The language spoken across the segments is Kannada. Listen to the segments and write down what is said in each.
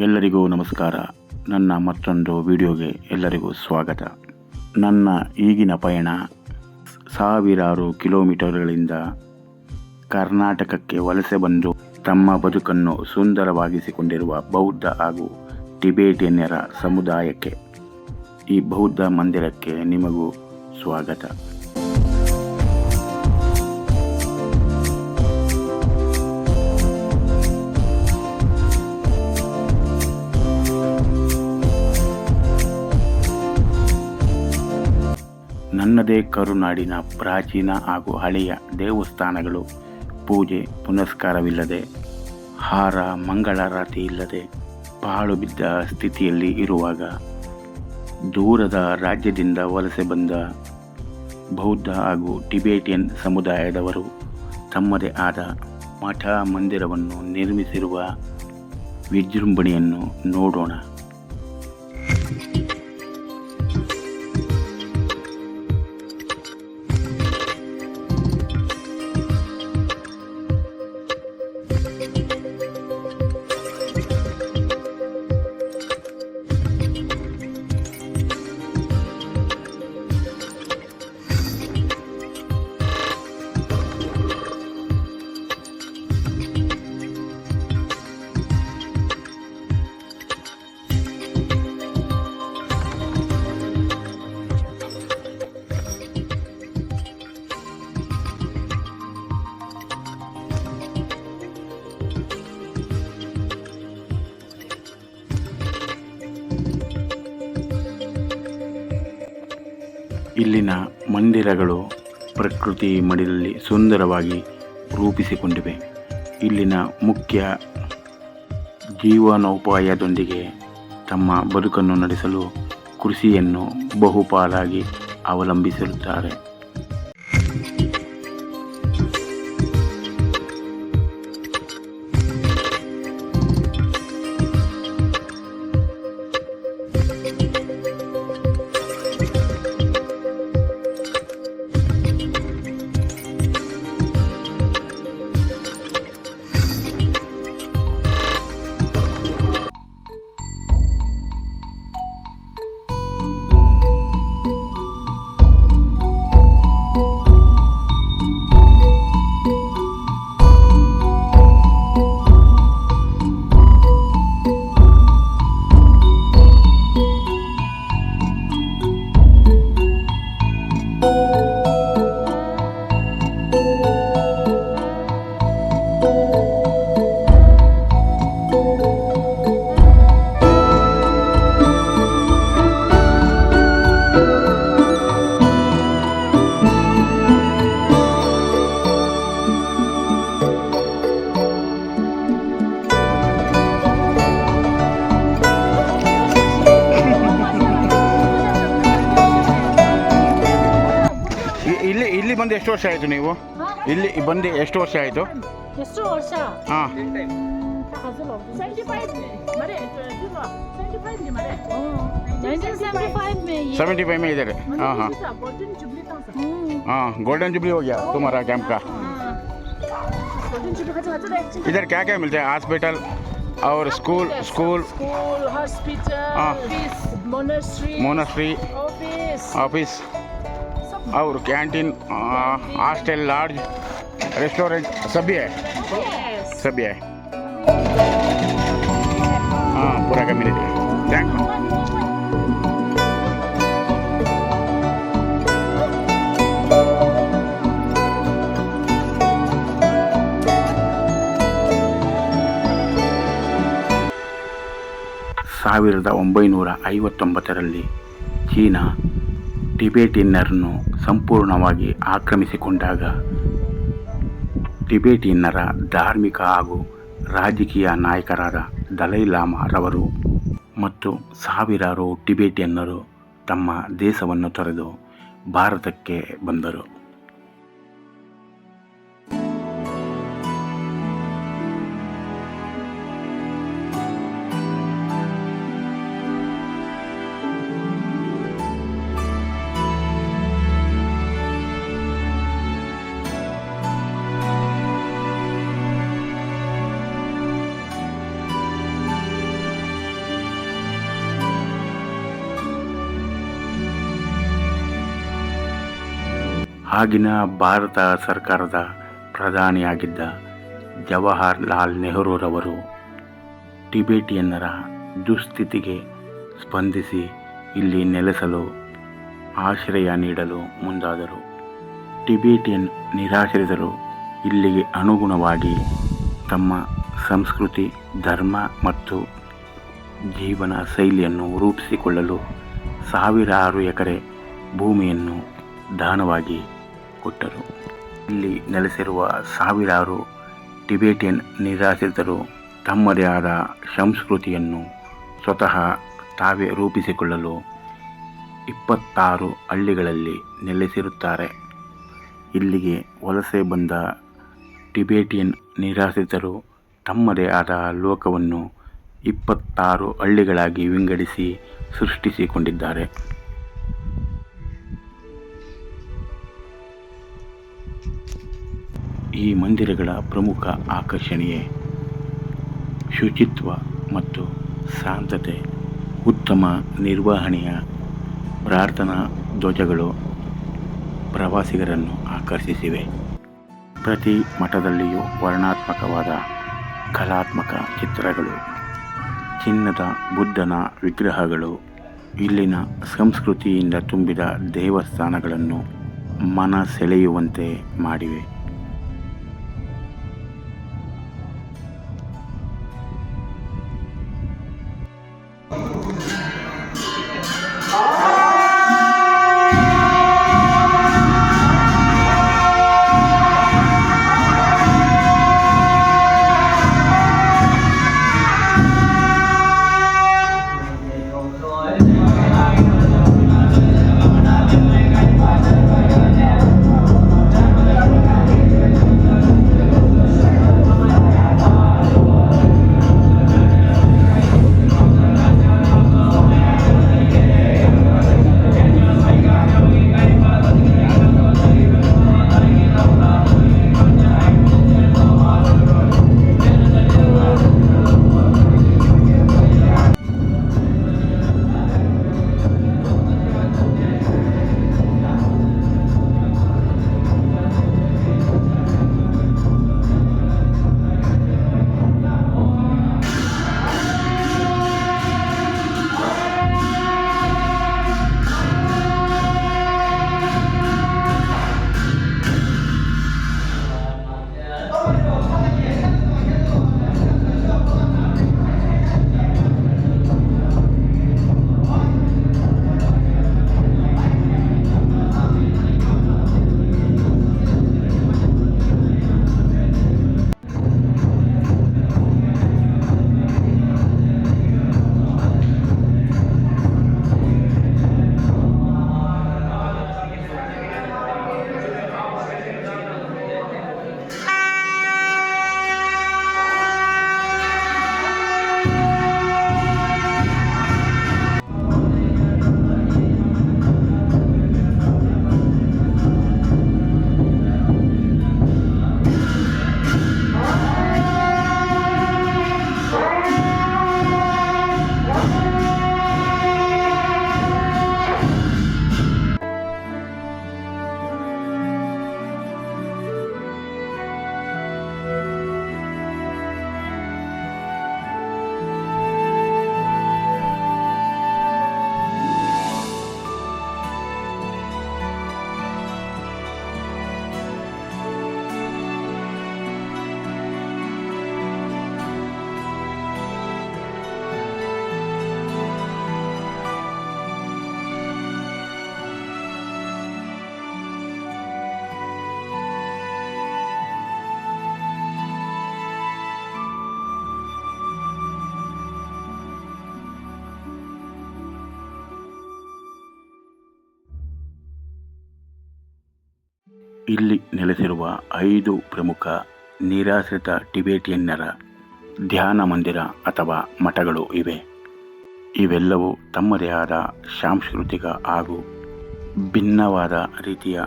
ಎಲ್ಲರಿಗೂ ನಮಸ್ಕಾರ. ನನ್ನ ಮತ್ತೊಂದು ವಿಡಿಯೋಗೆ ಎಲ್ಲರಿಗೂ ಸ್ವಾಗತ. ನನ್ನ ಈಗಿನ ಪಯಣ ಸಾವಿರಾರು ಕಿಲೋಮೀಟರ್ಗಳಿಂದ ಕರ್ನಾಟಕಕ್ಕೆ ವಲಸೆ ಬಂದು ತಮ್ಮ ಬದುಕನ್ನು ಸುಂದರವಾಗಿಸಿಕೊಂಡಿರುವ ಬೌದ್ಧ ಹಾಗೂ ಟಿಬೇಟಿಯನ್ನರ ಸಮುದಾಯಕ್ಕೆ. ಈ ಬೌದ್ಧ ಮಂದಿರಕ್ಕೆ ನಿಮಗೂ ಸ್ವಾಗತ. ನನ್ನದೇ ಕರುನಾಡಿನ ಪ್ರಾಚೀನ ಹಾಗೂ ಹಳೆಯ ದೇವಸ್ಥಾನಗಳು ಪೂಜೆ ಪುನಸ್ಕಾರವಿಲ್ಲದೆ, ಹಾರ ಮಂಗಳಾರತಿ ಇಲ್ಲದೆ ಪಾಳು ಬಿದ್ದ ಸ್ಥಿತಿಯಲ್ಲಿ ಇರುವಾಗ ದೂರದ ರಾಜ್ಯದಿಂದ ವಲಸೆ ಬಂದ ಬೌದ್ಧ ಹಾಗೂ ಟಿಬೇಟಿಯನ್ ಸಮುದಾಯದವರು ತಮ್ಮದೇ ಆದ ಮಠ ಮಂದಿರವನ್ನು ನಿರ್ಮಿಸಿರುವ ವಿಜೃಂಭಣೆಯನ್ನು ನೋಡೋಣ. ಇಲ್ಲಿನ ಮಂದಿರಗಳು ಪ್ರಕೃತಿ ಮಡಿಲಲ್ಲಿ ಸುಂದರವಾಗಿ ರೂಪಿಸಿಕೊಂಡಿವೆ. ಇಲ್ಲಿನ ಮುಖ್ಯ ಜೀವನೋಪಾಯದೊಂದಿಗೆ ತಮ್ಮ ಬದುಕನ್ನು ನಡೆಸಲು ಕೃಷಿಯನ್ನು ಬಹುಪಾಲಾಗಿ ಅವಲಂಬಿಸಿರುತ್ತಾರೆ. ಇಲ್ಲಿ ಬಂದು ಎಷ್ಟು ವರ್ಷ ಆಯಿತು ನೀವು? ಇಲ್ಲಿ ಬಂದು ಎಷ್ಟು ವರ್ಷ ಆಯಿತು? ಹಾಂ, 75 में इधर. हाँ हाँ हाँ, गोल्डन जुबली हो गया तुम्हारा कैंप का. इधर क्या क्या मिलता है? हॉस्पिटल और स्कूल मोनेस्ट्री ऑफिस और कैंटीन, हॉस्टल, लॉज, रेस्टोरेंट सभी है. हाँ, पूरा कम्युनिटी. Thank you. ಸಾವಿರದ 1959ರಲ್ಲಿ ಚೀನಾ ಟಿಬೇಟಿಯನ್ನರನ್ನು ಸಂಪೂರ್ಣವಾಗಿ ಆಕ್ರಮಿಸಿಕೊಂಡಾಗ ಟಿಬೇಟಿಯನ್ನರ ಧಾರ್ಮಿಕ ಹಾಗೂ ರಾಜಕೀಯ ನಾಯಕರಾದ ದಲೈ ಲಾಮಾರವರು ಮತ್ತು ಸಾವಿರಾರು ಟಿಬೇಟಿಯನ್ನರು ತಮ್ಮ ದೇಶವನ್ನು ತೊರೆದು ಭಾರತಕ್ಕೆ ಬಂದರು. ಆಗಿನ ಭಾರತ ಸರ್ಕಾರದ ಪ್ರಧಾನಿಯಾಗಿದ್ದ ಜವಾಹರ್ಲಾಲ್ ನೆಹರೂರವರು ಟಿಬೇಟಿಯನ್ನರ ದುಸ್ಥಿತಿಗೆ ಸ್ಪಂದಿಸಿ ಇಲ್ಲಿ ನೆಲೆಸಲು ಆಶ್ರಯ ನೀಡಲು ಮುಂದಾದರು. ಟಿಬೇಟಿಯನ್ ನಿರಾಶ್ರಿತರು ಇಲ್ಲಿಗೆ ಅನುಗುಣವಾಗಿ ತಮ್ಮ ಸಂಸ್ಕೃತಿ, ಧರ್ಮ ಮತ್ತು ಜೀವನ ಶೈಲಿಯನ್ನು ರೂಪಿಸಿಕೊಳ್ಳಲು ಸಾವಿರಾರು ಎಕರೆ ಭೂಮಿಯನ್ನು ದಾನವಾಗಿ ಕೊಟ್ಟರು. ಇಲ್ಲಿ ನೆಲೆಸಿರುವ ಸಾವಿರಾರು ಟಿಬೇಟಿಯನ್ ನಿರಾಶ್ರಿತರು ತಮ್ಮದೇ ಆದ ಸಂಸ್ಕೃತಿಯನ್ನು ಸ್ವತಃ ತಾವೇ ರೂಪಿಸಿಕೊಳ್ಳಲು 26 ಹಳ್ಳಿಗಳಲ್ಲಿ ನೆಲೆಸಿರುತ್ತಾರೆ. ಇಲ್ಲಿಗೆ ವಲಸೆ ಬಂದ ಟಿಬೇಟಿಯನ್ ನಿರಾಶ್ರಿತರು ತಮ್ಮದೇ ಆದ ಲೋಕವನ್ನು 26 ಹಳ್ಳಿಗಳಾಗಿ ವಿಂಗಡಿಸಿ ಸೃಷ್ಟಿಸಿಕೊಂಡಿದ್ದಾರೆ. ಈ ಮಂದಿರಗಳ ಪ್ರಮುಖ ಆಕರ್ಷಣೆಯೇ ಶುಚಿತ್ವ ಮತ್ತು ಶಾಂತತೆ, ಉತ್ತಮ ನಿರ್ವಹಣೆಯ ಪ್ರಾರ್ಥನಾ ಧ್ವಜಗಳು ಪ್ರವಾಸಿಗರನ್ನು ಆಕರ್ಷಿಸಿವೆ. ಪ್ರತಿ ಮಠದಲ್ಲಿಯೂ ವರ್ಣನಾತ್ಮಕವಾದ ಕಲಾತ್ಮಕ ಚಿತ್ರಗಳು, ಚಿನ್ನದ ಬುದ್ಧನ ವಿಗ್ರಹಗಳು ಇಲ್ಲಿನ ಸಂಸ್ಕೃತಿಯಿಂದ ತುಂಬಿದ ದೇವಸ್ಥಾನಗಳನ್ನು ಮನ ಸೆಳೆಯುವಂತೆ ಮಾಡಿವೆ. ಇಲ್ಲಿ ನೆಲೆಸಿರುವ 5 ಪ್ರಮುಖ ನಿರಾಶ್ರಿತ ಟಿಬೇಟಿಯನ್ನರ ಧ್ಯಾನ ಮಂದಿರ ಅಥವಾ ಮಠಗಳು ಇವೆ. ಇವೆಲ್ಲವೂ ತಮ್ಮದೇ ಆದ ಸಾಂಸ್ಕೃತಿಕ ಹಾಗೂ ಭಿನ್ನವಾದ ರೀತಿಯ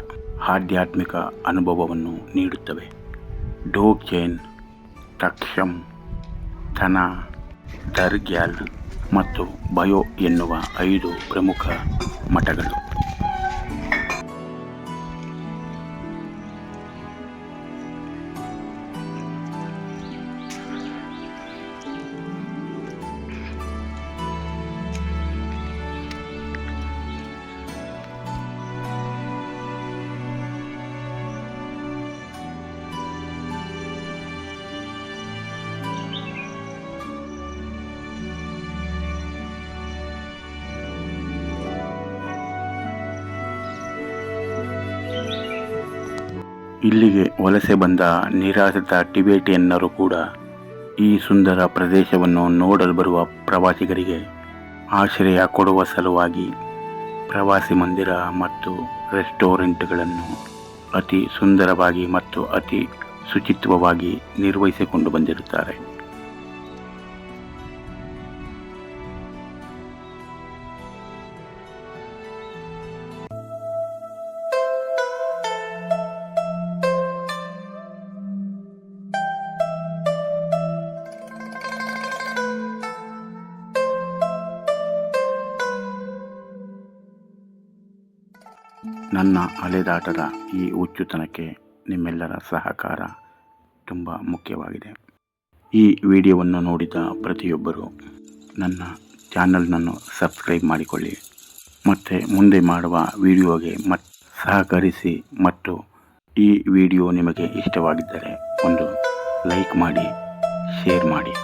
ಆಧ್ಯಾತ್ಮಿಕ ಅನುಭವವನ್ನು ನೀಡುತ್ತವೆ. ಡೋಗ್ಚೇನ್, ತಕ್ಷಂ, ಥನಾ, ದರ್ಗ್ಯಾಲ್ ಮತ್ತು ಬಯೋ ಎನ್ನುವ 5 ಪ್ರಮುಖ ಮಠಗಳು. ಇಲ್ಲಿಗೆ ವಲಸೆ ಬಂದ ನಿರಾಶ್ರಿತ ಟಿಬೇಟಿಯನ್ನರು ಕೂಡ ಈ ಸುಂದರ ಪ್ರದೇಶವನ್ನು ನೋಡಲು ಬರುವ ಪ್ರವಾಸಿಗರಿಗೆ ಆಶ್ರಯ ಕೊಡುವ ಸಲುವಾಗಿ ಪ್ರವಾಸಿ ಮಂದಿರ ಮತ್ತು ರೆಸ್ಟೋರೆಂಟ್ಗಳನ್ನು ಅತಿ ಸುಂದರವಾಗಿ ಮತ್ತು ಅತಿ ಶುಚಿತ್ವವಾಗಿ ನಿರ್ವಹಿಸಿಕೊಂಡು ಬಂದಿರುತ್ತಾರೆ. ನನ್ನ ಅಲೆದಾಟದ ಈ ಹುಚ್ಚುತನಕ್ಕೆ ನಿಮ್ಮೆಲ್ಲರ ಸಹಕಾರ ತುಂಬ ಮುಖ್ಯವಾಗಿದೆ. ಈ ವಿಡಿಯೋವನ್ನು ನೋಡಿದ ಪ್ರತಿಯೊಬ್ಬರು ನನ್ನ ಚಾನಲ್ನನ್ನು ಸಬ್ಸ್ಕ್ರೈಬ್ ಮಾಡಿಕೊಳ್ಳಿ ಮತ್ತು ಮುಂದೆ ಮಾಡುವ ವಿಡಿಯೋಗೆ ಸಹಕರಿಸಿ. ಮತ್ತು ಈ ವಿಡಿಯೋ ನಿಮಗೆ ಇಷ್ಟವಾಗಿದ್ದರೆ ಒಂದು ಲೈಕ್ ಮಾಡಿ, ಶೇರ್ ಮಾಡಿ.